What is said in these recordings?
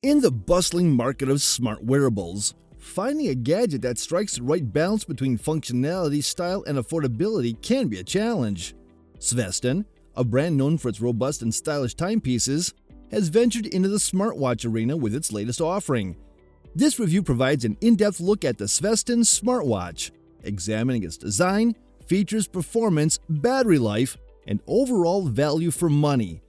In the bustling market of smart wearables, finding a gadget that strikes the right balance between functionality, style, and affordability can be a challenge. Sveston, a brand known for its robust and stylish timepieces, has ventured into the smartwatch arena with its latest offering. This review provides an in-depth look at the Sveston Smart Watch, examining its design, features, performance, battery life, and overall value for money.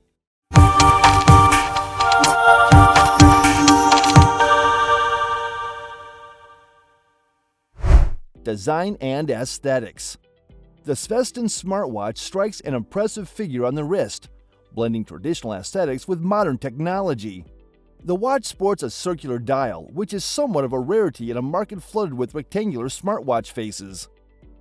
Design and aesthetics. The Sveston smartwatch strikes an impressive figure on the wrist, blending traditional aesthetics with modern technology. The watch sports a circular dial, which is somewhat of a rarity in a market flooded with rectangular smartwatch faces.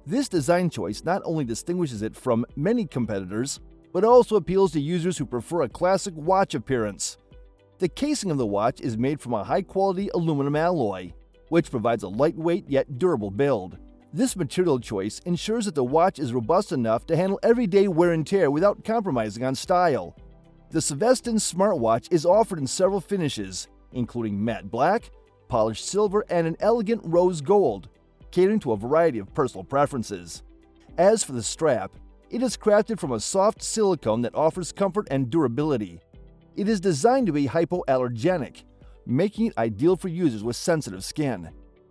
This design choice not only distinguishes it from many competitors, but also appeals to users who prefer a classic watch appearance. The casing of the watch is made from a high-quality aluminum alloy, which provides a lightweight yet durable build. This material choice ensures that the watch is robust enough to handle everyday wear and tear without compromising on style. The Sveston smartwatch is offered in several finishes, including matte black, polished silver, and an elegant rose gold, catering to a variety of personal preferences. As for the strap, it is crafted from a soft silicone that offers comfort and durability. It is designed to be hypoallergenic, making it ideal for users with sensitive skin.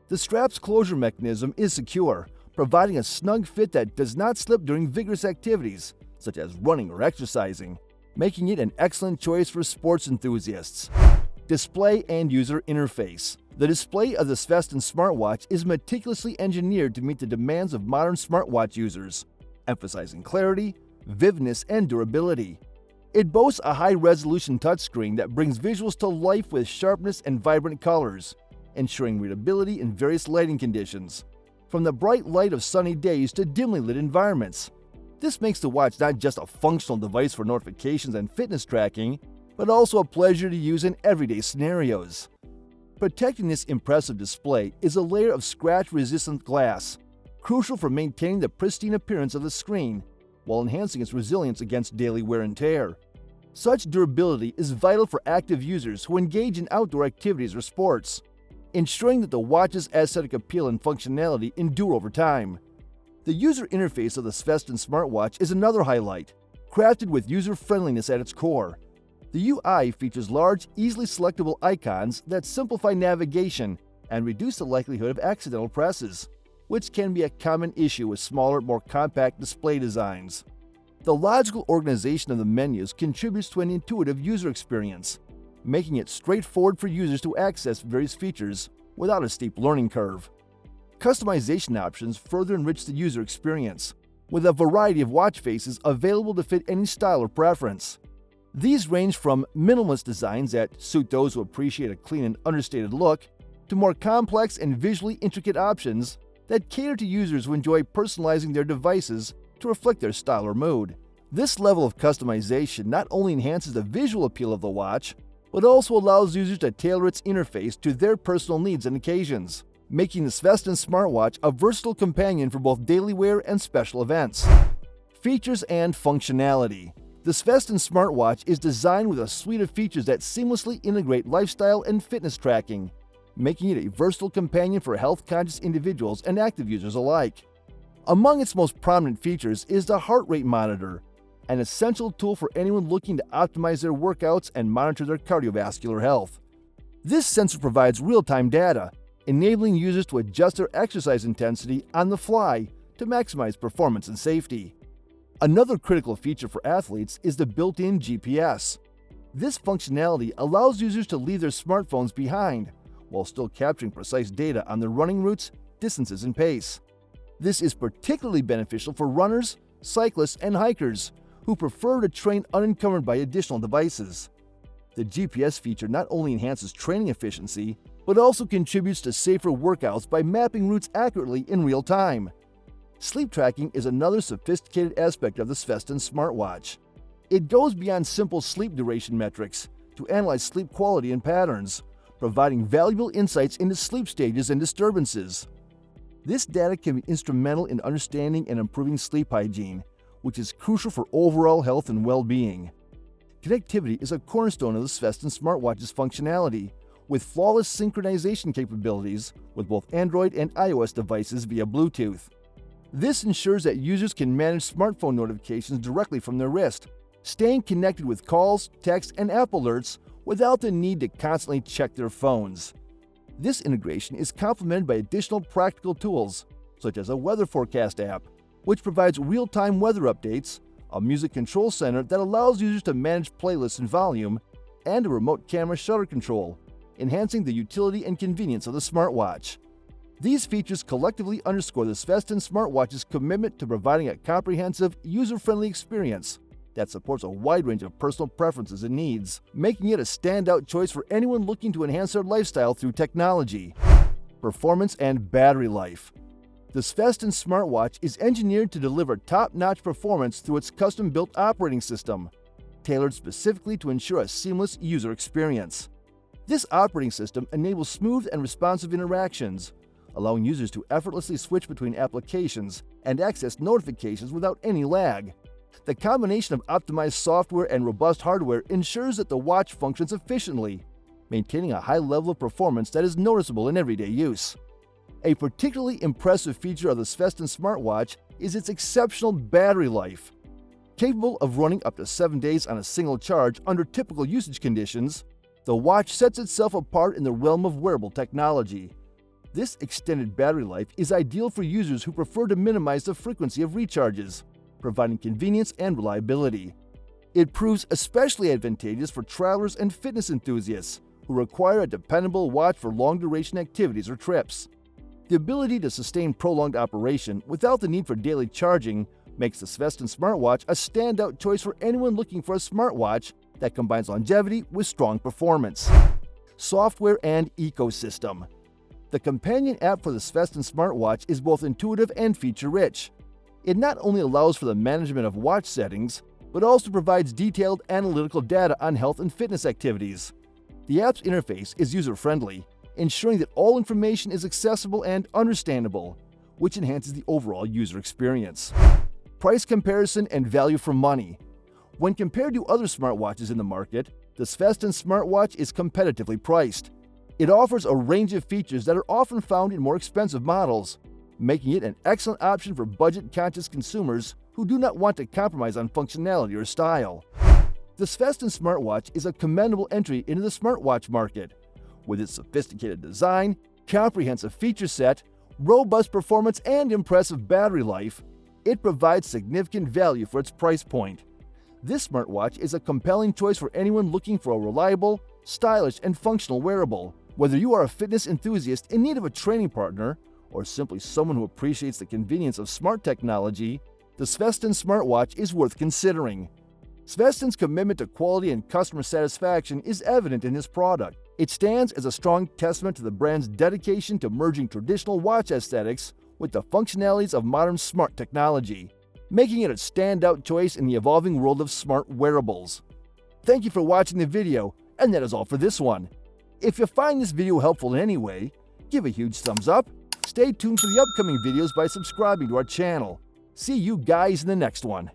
The strap's closure mechanism is secure, providing a snug fit that does not slip during vigorous activities, such as running or exercising, making it an excellent choice for sports enthusiasts. Display and user interface. The display of the Sveston smartwatch is meticulously engineered to meet the demands of modern smartwatch users, emphasizing clarity, vividness, and durability. It boasts a high-resolution touchscreen that brings visuals to life with sharpness and vibrant colors, ensuring readability in various lighting conditions, from the bright light of sunny days to dimly lit environments. This makes the watch not just a functional device for notifications and fitness tracking, but also a pleasure to use in everyday scenarios. Protecting this impressive display is a layer of scratch-resistant glass, crucial for maintaining the pristine appearance of the screen, while enhancing its resilience against daily wear and tear. Such durability is vital for active users who engage in outdoor activities or sports, ensuring that the watch's aesthetic appeal and functionality endure over time. The user interface of the Sveston smartwatch is another highlight, crafted with user-friendliness at its core. The UI features large, easily selectable icons that simplify navigation and reduce the likelihood of accidental presses, which can be a common issue with smaller, more compact display designs. The logical organization of the menus contributes to an intuitive user experience, making it straightforward for users to access various features without a steep learning curve. Customization options further enrich the user experience, with a variety of watch faces available to fit any style or preference. These range from minimalist designs that suit those who appreciate a clean and understated look, to more complex and visually intricate options that cater to users who enjoy personalizing their devices to reflect their style or mood. This level of customization not only enhances the visual appeal of the watch, but also allows users to tailor its interface to their personal needs and occasions, making the Sveston smartwatch a versatile companion for both daily wear and special events. Features and functionality. The Sveston smartwatch is designed with a suite of features that seamlessly integrate lifestyle and fitness tracking, making it a versatile companion for health-conscious individuals and active users alike. Among its most prominent features is the heart rate monitor, an essential tool for anyone looking to optimize their workouts and monitor their cardiovascular health. This sensor provides real-time data, enabling users to adjust their exercise intensity on the fly to maximize performance and safety. Another critical feature for athletes is the built-in GPS. This functionality allows users to leave their smartphones behind, while still capturing precise data on their running routes, distances, and pace. This is particularly beneficial for runners, cyclists, and hikers who prefer to train unencumbered by additional devices. The GPS feature not only enhances training efficiency, but also contributes to safer workouts by mapping routes accurately in real time. Sleep tracking is another sophisticated aspect of the Sveston smartwatch. It goes beyond simple sleep duration metrics to analyze sleep quality and patterns, providing valuable insights into sleep stages and disturbances. This data can be instrumental in understanding and improving sleep hygiene, which is crucial for overall health and well-being. Connectivity is a cornerstone of the Sveston smartwatch's functionality, with flawless synchronization capabilities with both Android and iOS devices via Bluetooth. This ensures that users can manage smartphone notifications directly from their wrist, staying connected with calls, texts, and app alerts without the need to constantly check their phones. This integration is complemented by additional practical tools, such as a weather forecast app, which provides real-time weather updates, a music control center that allows users to manage playlists and volume, and a remote camera shutter control, enhancing the utility and convenience of the smartwatch. These features collectively underscore the Sveston Smart Watch's commitment to providing a comprehensive, user-friendly experience that supports a wide range of personal preferences and needs, making it a standout choice for anyone looking to enhance their lifestyle through technology. Performance and battery life. The Sveston Smart Watch is engineered to deliver top-notch performance through its custom-built operating system, tailored specifically to ensure a seamless user experience. This operating system enables smooth and responsive interactions, allowing users to effortlessly switch between applications and access notifications without any lag. The combination of optimized software and robust hardware ensures that the watch functions efficiently, maintaining a high level of performance that is noticeable in everyday use. A particularly impressive feature of the Sveston Smart Watch is its exceptional battery life. Capable of running up to 7 days on a single charge under typical usage conditions, the watch sets itself apart in the realm of wearable technology. This extended battery life is ideal for users who prefer to minimize the frequency of recharges, providing convenience and reliability. It proves especially advantageous for travelers and fitness enthusiasts who require a dependable watch for long-duration activities or trips. The ability to sustain prolonged operation without the need for daily charging makes the Sveston smartwatch a standout choice for anyone looking for a smartwatch that combines longevity with strong performance. Software and ecosystem. The companion app for the Sveston smartwatch is both intuitive and feature-rich. It not only allows for the management of watch settings, but also provides detailed analytical data on health and fitness activities. The app's interface is user-friendly, ensuring that all information is accessible and understandable, which enhances the overall user experience. Price comparison and value for money. When compared to other smartwatches in the market, the Sveston smartwatch is competitively priced. It offers a range of features that are often found in more expensive models, making it an excellent option for budget-conscious consumers who do not want to compromise on functionality or style. The Sveston smartwatch is a commendable entry into the smartwatch market. With its sophisticated design, comprehensive feature set, robust performance, and impressive battery life, it provides significant value for its price point. This smartwatch is a compelling choice for anyone looking for a reliable, stylish, and functional wearable. Whether you are a fitness enthusiast in need of a training partner, or simply someone who appreciates the convenience of smart technology, the Sveston smartwatch is worth considering. Sveston's commitment to quality and customer satisfaction is evident in this product. It stands as a strong testament to the brand's dedication to merging traditional watch aesthetics with the functionalities of modern smart technology, making it a standout choice in the evolving world of smart wearables. Thank you for watching the video, and that is all for this one. If you find this video helpful in any way, give a huge thumbs up. Stay tuned for the upcoming videos by subscribing to our channel. See you guys in the next one.